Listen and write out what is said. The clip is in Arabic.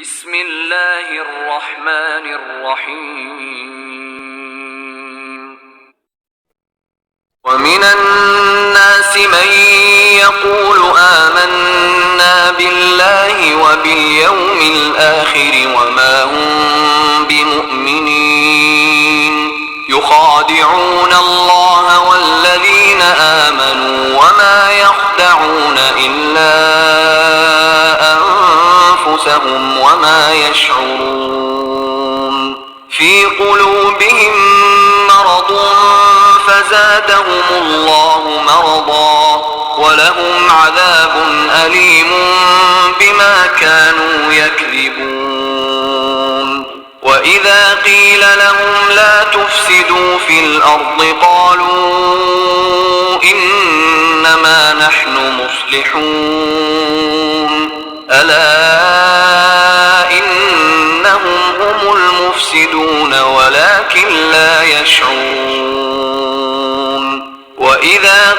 بسم الله الرحمن الرحيم ومن الناس من يقول آمنا بالله وباليوم الآخر وما هم بمؤمنين يخادعون الله والذين آمنوا وما يخدعون إلا أنفسهم وما يشعرون في قلوبهم مرض فزادهم الله مرضا ولهم عذاب أليم بما كانوا يكذبون وإذا قيل لهم لا تفسدوا في الأرض قالوا إنما نحن مصلحون ألا إنهم هم المفسدون ولكن لا يشعرون وإذا